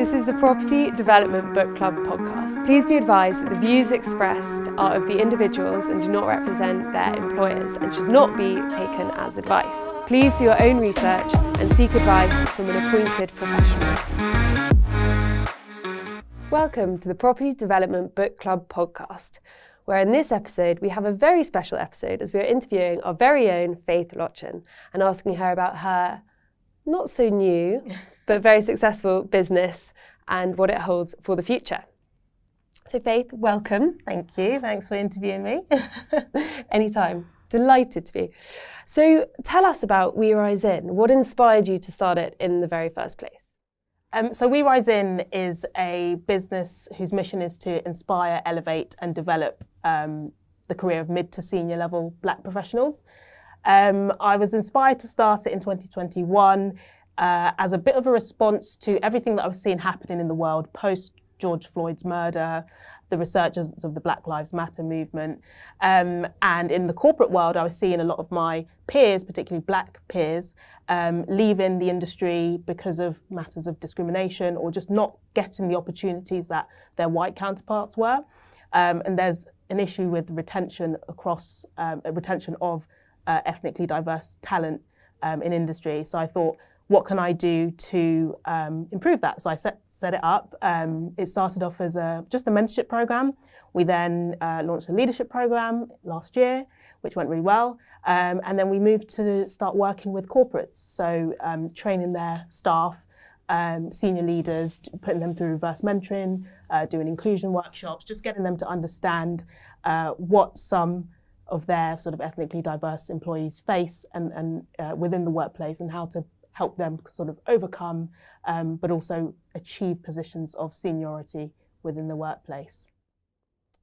This is the Property Development Bookclub Podcast. Please be advised that the views expressed are of the individuals and do not represent their employers and should not be taken as advice. Please do your own research and seek advice from an appointed professional. Welcome to the Property Development Bookclub Podcast, where in this episode we have a very special episode as we are interviewing our very own Faith Locken and asking her about her not so new but very successful business and what it holds for the future. So Faith, welcome. Thank you. Thanks for interviewing me. Anytime. Delighted to be. So tell us about We Rise In. What inspired you to start it in the very first place? So We Rise In is a business whose mission is to inspire, elevate and develop the career of mid to senior level Black professionals. I was inspired to start it in 2021 as a bit of a response to everything that I was seeing happening in the world post George Floyd's murder, the resurgence of the Black Lives Matter movement. And in the corporate world, I was seeing a lot of my peers, particularly Black peers, leaving the industry because of matters of discrimination or just not getting the opportunities that their white counterparts were. And there's an issue with retention across, retention of ethnically diverse talent in industry. So I thought, what can I do to improve that? So I set it up. It started off as just a mentorship program. We then launched a leadership program last year, which went really well. And then we moved to start working with corporates. So training their staff, senior leaders, putting them through reverse mentoring, doing inclusion workshops, just getting them to understand what some of their sort of ethnically diverse employees face and within the workplace and how to help them sort of overcome, but also achieve positions of seniority within the workplace.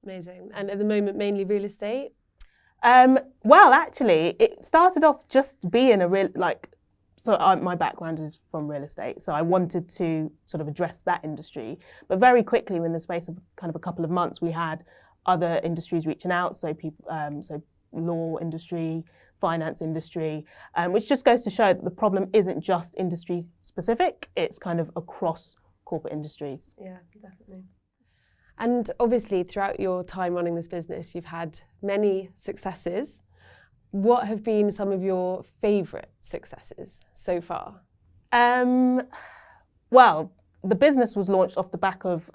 Amazing. And at the moment, mainly real estate? Well, actually, it started off just being my background is from real estate, so I wanted to sort of address that industry. But very quickly, in the space of kind of a couple of months, we had other industries reaching out, so people, so law industry, finance industry, which just goes to show that the problem isn't just industry specific, it's kind of across corporate industries. Yeah, definitely. And obviously throughout your time running this business, you've had many successes. What have been some of your favourite successes so far? Well, the business was launched off the back of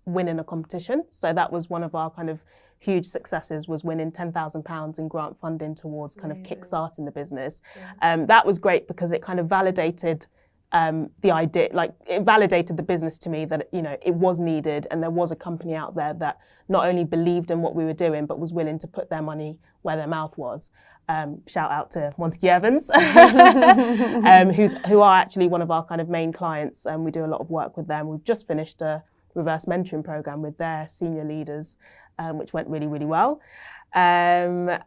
winning a competition. So that was one of our kind of huge successes, was winning £10,000 in grant funding towards kind of kickstarting the business. Yeah. That was great because it kind of validated the idea, like it validated the business to me that, you know, it was needed and there was a company out there that not only believed in what we were doing, but was willing to put their money where their mouth was. Shout out to Montague Evans, who are actually one of our kind of main clients. We do a lot of work with them. We've just finished a reverse mentoring program with their senior leaders, which went really, really well. And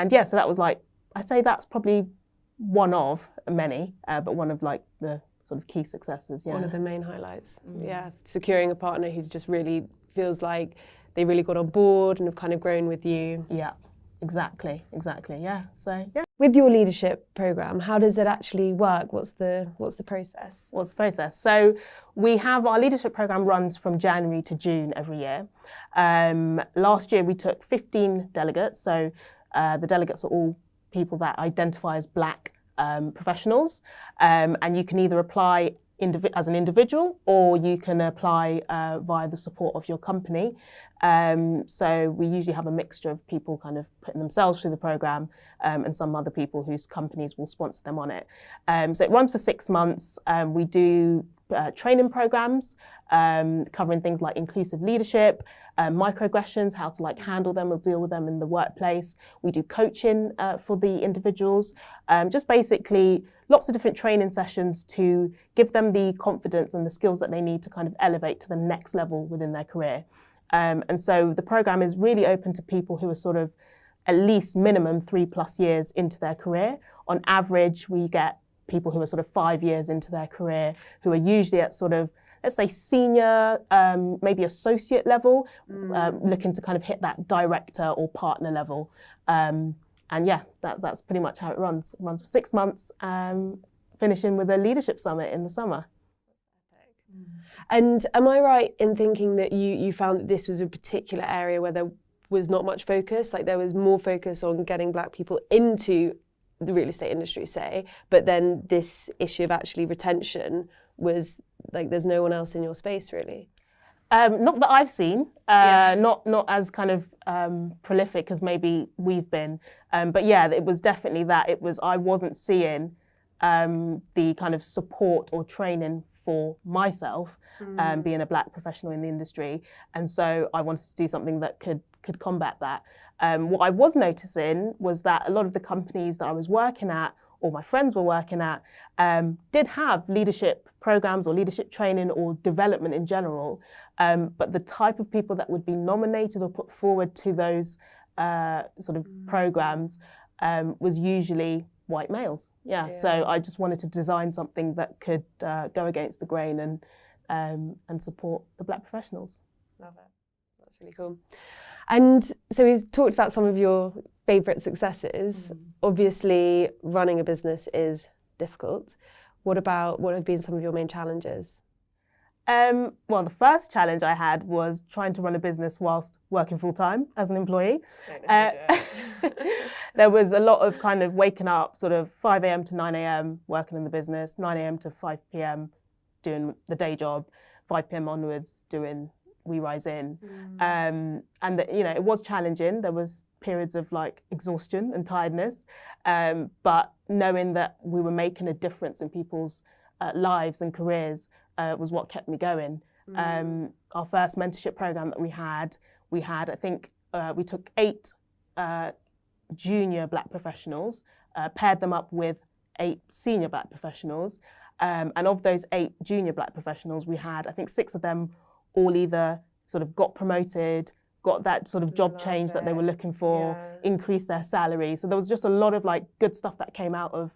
yeah, so that was like, I'd say that's probably one of many, but one of like the sort of key successes. Yeah. One of the main highlights. Yeah, securing a partner who just really feels like they really got on board and have kind of grown with you. Yeah, exactly, yeah. So yeah. With your leadership program, how does it actually work? What's the process? What's the process? So we have our leadership program runs from January to June every year. Last year we took 15 delegates. So the delegates are all people that identify as Black professionals, and you can either apply as an individual or you can apply via the support of your company. So we usually have a mixture of people kind of putting themselves through the program and some other people whose companies will sponsor them on it. So it runs for 6 months. We do training programs covering things like inclusive leadership, microaggressions, how to like handle them or deal with them in the workplace. We do coaching for the individuals, just basically lots of different training sessions to give them the confidence and the skills that they need to kind of elevate to the next level within their career. And so the program is really open to people who are sort of at least minimum 3+ years into their career. On average, we get people who are sort of 5 years into their career, who are usually at sort of, let's say, senior, maybe associate level, looking to kind of hit that director or partner level. And yeah, that's pretty much how it runs. It runs for 6 months, finishing with a leadership summit in the summer. And am I right in thinking that you found that this was a particular area where there was not much focus, like there was more focus on getting Black people into the real estate industry, say, but then this issue of actually retention was like there's no one else in your space really? Not that I've seen, not as kind of prolific as maybe we've been, but yeah, it was definitely that. I wasn't seeing the kind of support or training for myself, being a Black professional in the industry, and so I wanted to do something that could combat that. What I was noticing was that a lot of the companies that I was working at, or my friends were working at, did have leadership programs or leadership training or development in general, but the type of people that would be nominated or put forward to those sort of programs was usually white males. So I just wanted to design something that could go against the grain and support the Black professionals. Love it. That's really cool. And so we've talked about some of your favourite successes. Obviously, running a business is difficult. What have been some of your main challenges? Well, the first challenge I had was trying to run a business whilst working full-time as an employee. There was a lot of kind of waking up sort of 5 a.m. to 9 a.m. working in the business, 9 a.m. to 5 p.m. doing the day job, 5 p.m. onwards doing We Rise In. And it was challenging. There was periods of like exhaustion and tiredness, but knowing that we were making a difference in people's lives and careers was what kept me going. Our first mentorship program that we had, I think we took 8 junior Black professionals, paired them up with 8 senior Black professionals. And of those 8 junior Black professionals, we had, I think 6 of them all either sort of got promoted, got that sort of job change that they were looking for, increased their salary. So there was just a lot of like good stuff that came out of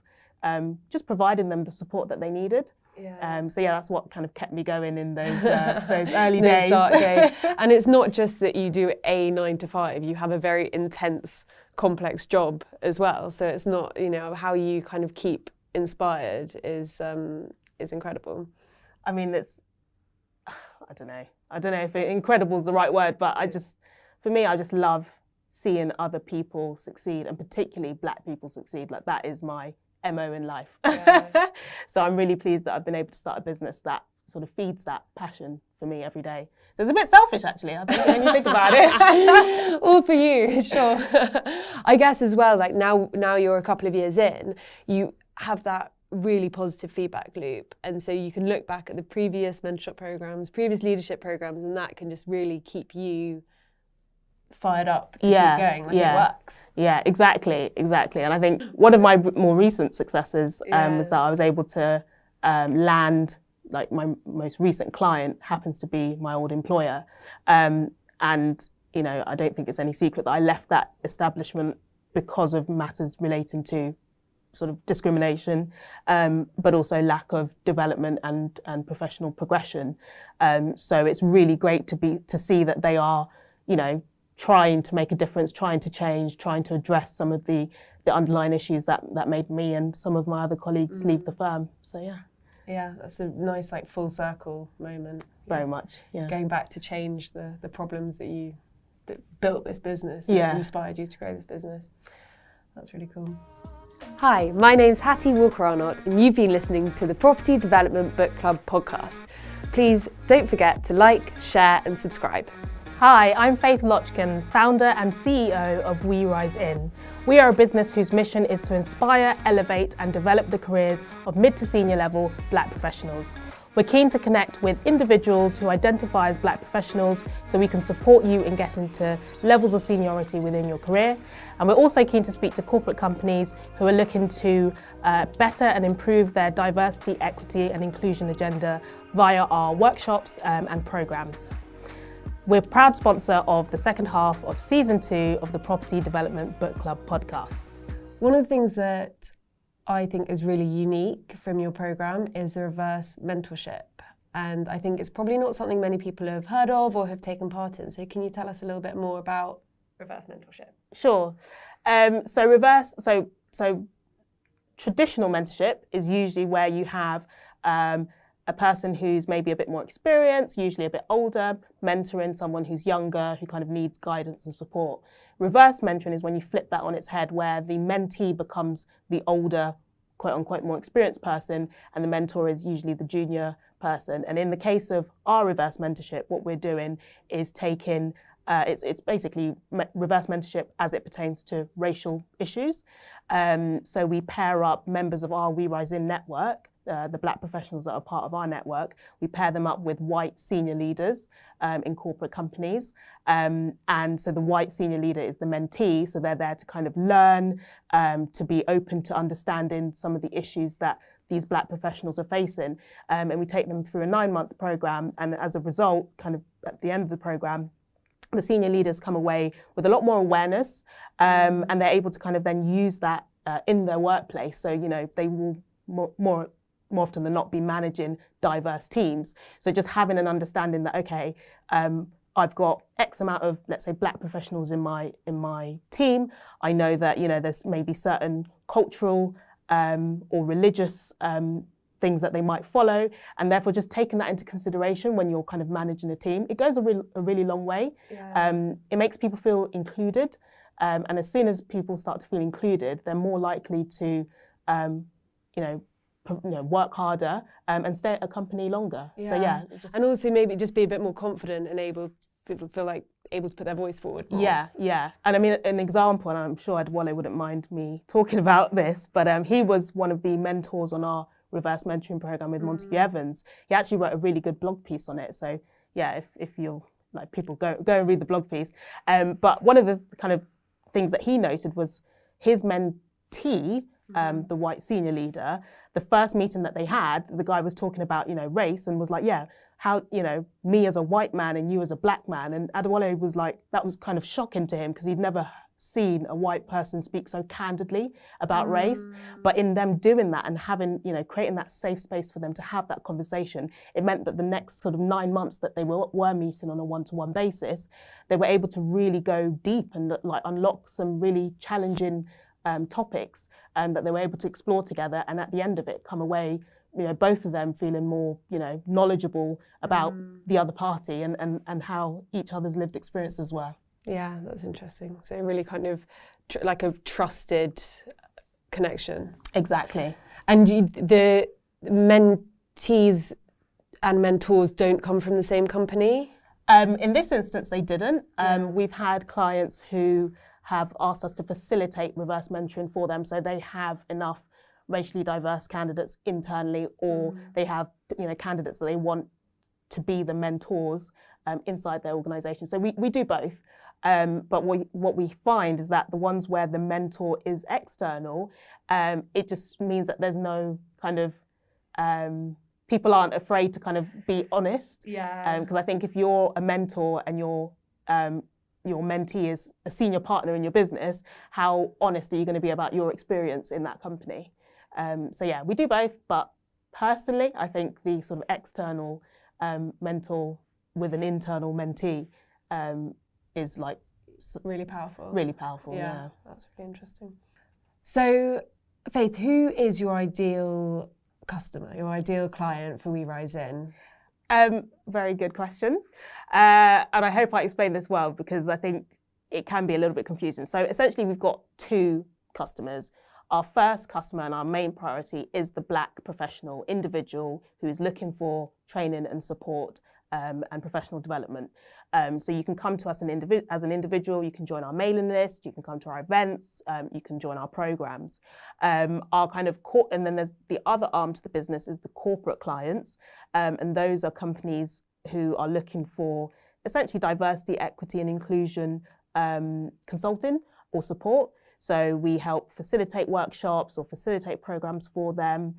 just providing them the support that they needed. So that's what kind of kept me going in those early days. Dark days. And it's not just that you do a 9 to 5, you have a very intense, complex job as well. So it's not, how you kind of keep inspired is incredible. I mean, I don't know if incredible is the right word, but for me, I just love seeing other people succeed, and particularly Black people succeed. Like that is my MO in life. So I'm really pleased that I've been able to start a business that sort of feeds that passion for me every day. So it's a bit selfish, actually, I think, when you think about it. All for you, sure. I guess as well, like now you're a couple of years in, you have that really positive feedback loop, and so you can look back at the previous mentorship programs, previous leadership programs, and that can just really keep you fired up to keep going, like it works. Yeah, exactly. And I think one of my more recent successes was that I was able to land, like my most recent client happens to be my old employer, and I don't think it's any secret that I left that establishment because of matters relating to sort of discrimination, but also lack of development and professional progression. So it's really great to see that they are, trying to make a difference, trying to change, trying to address some of the underlying issues that made me and some of my other colleagues leave the firm. So yeah, that's a nice like full circle moment. Very much. Yeah. Going back to change the problems that built this business, that inspired you to grow this business. That's really cool. Hi, my name's Hattie Walker-Arnott, and you've been listening to the Property Development Bookclub Podcast. Please don't forget to like, share and subscribe. Hi, I'm Faith Locken, founder and CEO of We Rise In. We are a business whose mission is to inspire, elevate and develop the careers of mid to senior level Black professionals. We're keen to connect with individuals who identify as Black professionals so we can support you in getting to levels of seniority within your career. And we're also keen to speak to corporate companies who are looking to better and improve their diversity, equity and inclusion agenda via our workshops and programs. We're a proud sponsor of the second half of season 2 of the Property Development Bookclub Podcast. One of the things that I think is really unique from your program is the reverse mentorship. And I think it's probably not something many people have heard of or have taken part in. So can you tell us a little bit more about reverse mentorship? Sure. So traditional mentorship is usually where you have a a person who's maybe a bit more experienced, usually a bit older, mentoring someone who's younger, who kind of needs guidance and support. Reverse mentoring is when you flip that on its head, where the mentee becomes the older, quote unquote, more experienced person, and the mentor is usually the junior person. And in the case of our reverse mentorship, what we're doing is taking it's basically reverse mentorship as it pertains to racial issues. So we pair up members of our We Rise In network, the Black professionals that are part of our network. We pair them up with white senior leaders in corporate companies. And so the white senior leader is the mentee. So they're there to kind of learn, to be open to understanding some of the issues that these Black professionals are facing. And we take them through a 9-month program. And as a result, kind of at the end of the program, the senior leaders come away with a lot more awareness, and they're able to kind of then use that in their workplace. So, they will more often than not be managing diverse teams. So just having an understanding that, okay, I've got X amount of, let's say, Black professionals in my team. I know that, there's maybe certain cultural or religious things that they might follow, and therefore just taking that into consideration when you're kind of managing a team, it goes a really long way. Yeah. It makes people feel included, and as soon as people start to feel included, they're more likely to, work harder and stay at a company longer. Yeah. So and also maybe just be a bit more confident and people feel like able to put their voice forward more. Yeah. And I mean, an example, and I'm sure Adwale wouldn't mind me talking about this, but he was one of the mentors on our reverse mentoring program with Montague Evans. He actually wrote a really good blog piece on it. So yeah, if you're like people, go and read the blog piece. But one of the kind of things that he noted was his mentee, the white senior leader, the first meeting that they had, the guy was talking about, race, and was like, yeah, how, me as a white man and you as a Black man. And Adewale was like, that was kind of shocking to him because he'd never seen a white person speak so candidly about race. But in them doing that and having, creating that safe space for them to have that conversation, it meant that the next sort of 9 months that they were meeting on a one-to-one basis, they were able to really go deep and like unlock some really challenging topics that they were able to explore together. And at the end of it, come away, both of them feeling more, knowledgeable about the other party and how each other's lived experiences were. Yeah, that's interesting. So really kind of like a trusted connection. Exactly. And the mentees and mentors don't come from the same company? In this instance, they didn't. We've had clients who have asked us to facilitate reverse mentoring for them, so they have enough racially diverse candidates internally, or they have candidates that they want to be the mentors inside their organisation. So we do both. But what we find is that the ones where the mentor is external, it just means that there's no kind of, people aren't afraid to kind of be honest. Yeah. Because I think if you're a mentor and your mentee is a senior partner in your business, how honest are you going to be about your experience in that company? So yeah, we do both, but personally, I think the sort of external mentor with an internal mentee is like really powerful. Really powerful, yeah. That's really interesting. So, Faith, who is your ideal customer, your ideal client for We Rise In? Very good question. And I hope I explained this well, because I think it can be a little bit confusing. So essentially we've got 2 customers. Our first customer and our main priority is the Black professional individual who is looking for training and support and professional development. So you can come to us as an individual, you can join our mailing list, you can come to our events, you can join our programs. Our kind of and then there's the other arm to the business is the corporate clients, and those are companies who are looking for essentially diversity, equity and inclusion consulting or support. So we help facilitate workshops or facilitate programs for them,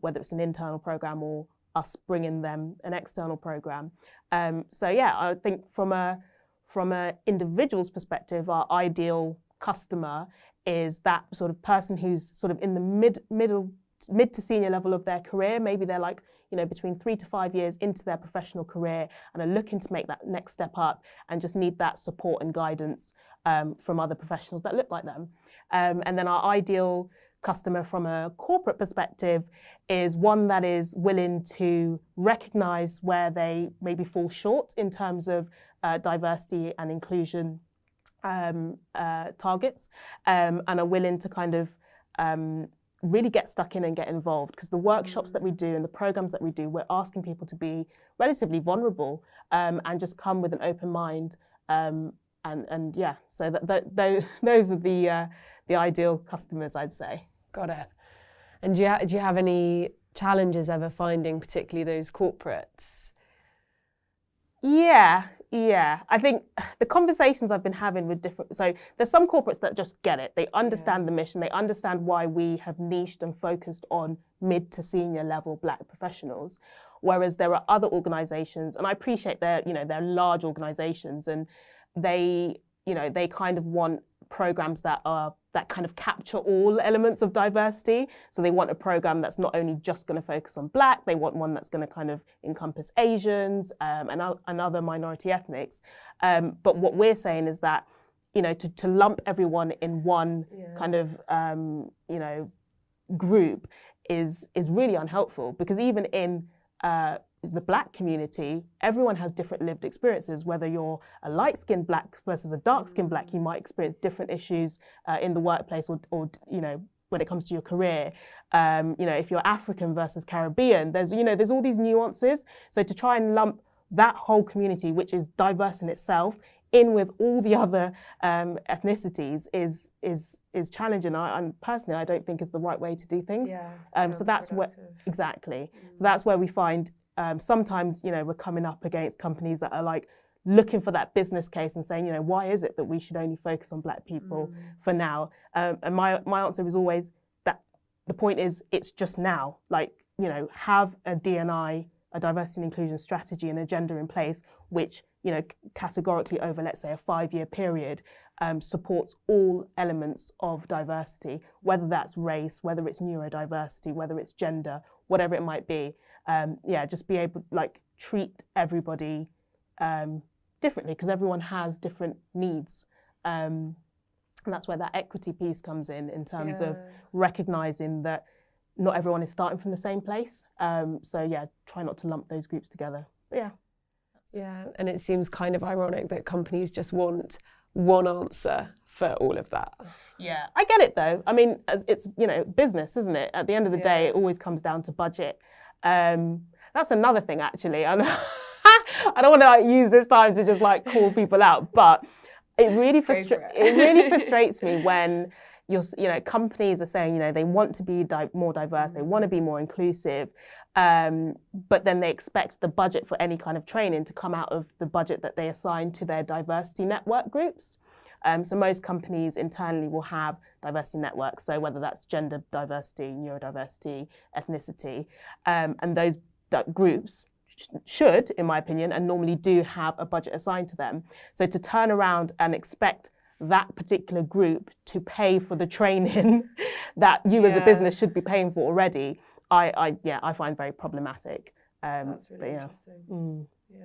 whether it's an internal program or us bringing them an external program. So yeah, I think from a individual's perspective, our ideal customer is that sort of person who's sort of in the mid to senior level of their career. Maybe they're like, between 3 to 5 years into their professional career and are looking to make that next step up and just need that support and guidance from other professionals that look like them. And then our ideal customer from a corporate perspective is one that is willing to recognize where they maybe fall short in terms of diversity and inclusion targets, and are willing to kind of really get stuck in and get involved. Because the workshops that we do and the programs that we do, we're asking people to be relatively vulnerable and just come with an open mind. And yeah, so those are the ideal customers, I'd say. Got it. And do you have any challenges ever finding particularly those corporates? Yeah. I think the conversations I've been having with so there's some corporates that just get it. They understand the mission. They understand why we have niched and focused on mid to senior level Black professionals. Whereas there are other organizations, and I appreciate they're large organizations, and they kind of want programs that kind of capture all elements of diversity. So they want a program that's not only just going to focus on Black, they want one that's going to kind of encompass Asians and other minority ethnics. But what we're saying is that, to lump everyone in one kind of, group is really unhelpful, because even in the Black community, everyone has different lived experiences. Whether you're a light-skinned Black versus a dark-skinned Black, you might experience different issues in the workplace, or when it comes to your career. If you're African versus Caribbean, there's all these nuances. So to try and lump that whole community, which is diverse in itself, in with all the other ethnicities is challenging. And personally, I don't think it's the right way to do things. So that's where exactly. So that's where we find. Sometimes, we're coming up against companies that are like looking for that business case and saying, why is it that we should only focus on Black people for now? And my answer is always that the point is it's just now. Like, have a D&I, a diversity and inclusion strategy and agenda in place, which, categorically over, let's say, a 5-year period, supports all elements of diversity, whether that's race, whether it's neurodiversity, whether it's gender, whatever it might be. Just be able to treat everybody differently, because everyone has different needs. And that's where that equity piece comes in terms of recognizing that not everyone is starting from the same place. Try not to lump those groups together. But yeah, and it seems kind of ironic that companies just want one answer for all of that. Yeah, I get it though. I mean, it's business, isn't it? At the end of the day, it always comes down to budget. That's another thing, actually. I don't want to use this time to just call people out, but it really frustrates me when companies are saying they want to be more diverse, they want to be more inclusive, but then they expect the budget for any kind of training to come out of the budget that they assign to their diversity network groups. So most companies internally will have diversity networks, so whether that's gender diversity, neurodiversity, ethnicity, and those groups should, in my opinion, and normally do have a budget assigned to them. So to turn around and expect that particular group to pay for the training that you as a business should be paying for already, I find very problematic. That's really interesting. Yeah.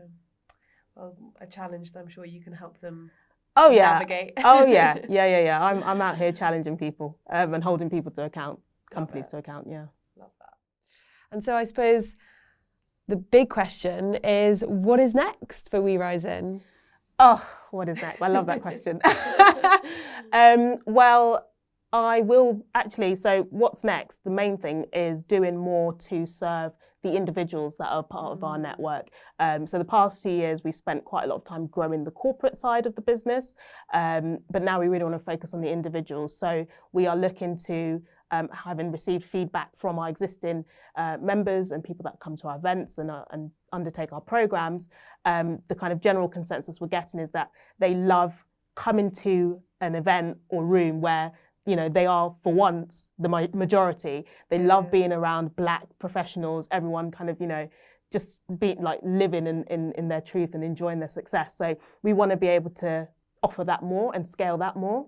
Well, a challenge that I'm sure you can help them navigate. Yeah. I'm out here challenging people and holding people to account, companies to account. Yeah. Love that. And so I suppose the big question is, what is next for We Rise In? Oh, what is next? I love that question. Well, I will actually, so what's next? The main thing is doing more to serve the individuals that are part of our network. So the past 2 years, we've spent quite a lot of time growing the corporate side of the business, but now we really want to focus on the individuals. So we are looking to, having received feedback from our existing members and people that come to our events and undertake our programs, the kind of general consensus we're getting is that they love coming to an event or room where they are, for once, the majority. They love being around Black professionals, everyone kind of, just being living in their truth and enjoying their success. So we want to be able to offer that more and scale that more.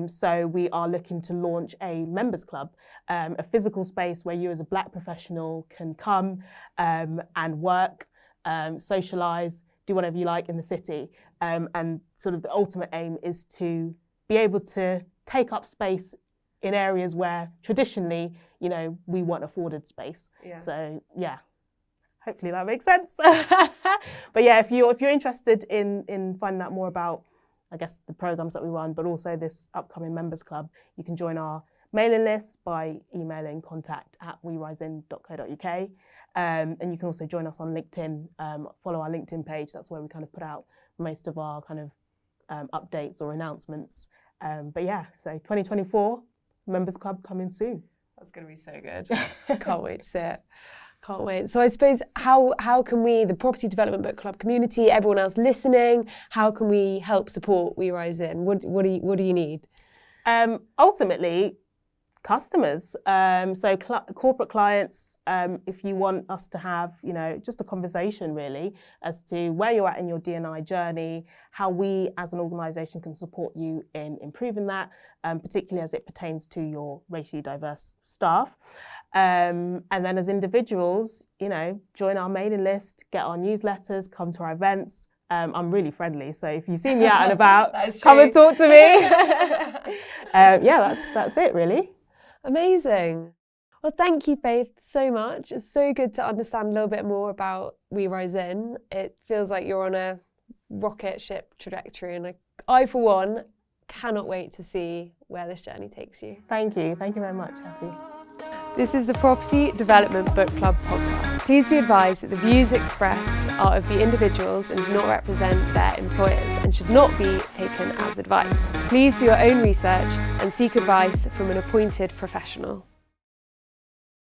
So we are looking to launch a members club, a physical space where you as a Black professional can come and work, socialise, do whatever you like in the city. And sort of the ultimate aim is to be able to take up space in areas where traditionally, we weren't afforded space. Yeah. So yeah, hopefully that makes sense. But yeah, if you're interested in finding out more about, I guess, the programs that we run, but also this upcoming members club, you can join our mailing list by emailing contact@werising.co.uk. And you can also join us on LinkedIn, follow our LinkedIn page. That's where we kind of put out most of our kind of updates or announcements. But yeah, so 2024, members club coming soon. That's going to be so good. Can't wait to see it. Can't wait. So I suppose how can we, the Property Development Book Club community, everyone else listening, how can we help support We Rise In? What do you need? Ultimately, customers. So corporate clients, if you want us to have, just a conversation really as to where you're at in your D&I journey, how we as an organisation can support you in improving that, particularly as it pertains to your racially diverse staff. And then as individuals, join our mailing list, get our newsletters, come to our events. I'm really friendly, so if you see me out and about, come and talk to me. That's it really. Amazing. Well, thank you, Faith, so much. It's so good to understand a little bit more about We Rise In. It feels like you're on a rocket ship trajectory, and I, for one, cannot wait to see where this journey takes you. Thank you. Thank you very much, Hattie. This is the Property Development Bookclub Podcast. Please be advised that the views expressed are of the individuals and do not represent their employers and should not be taken as advice. Please do your own research and seek advice from an appointed professional.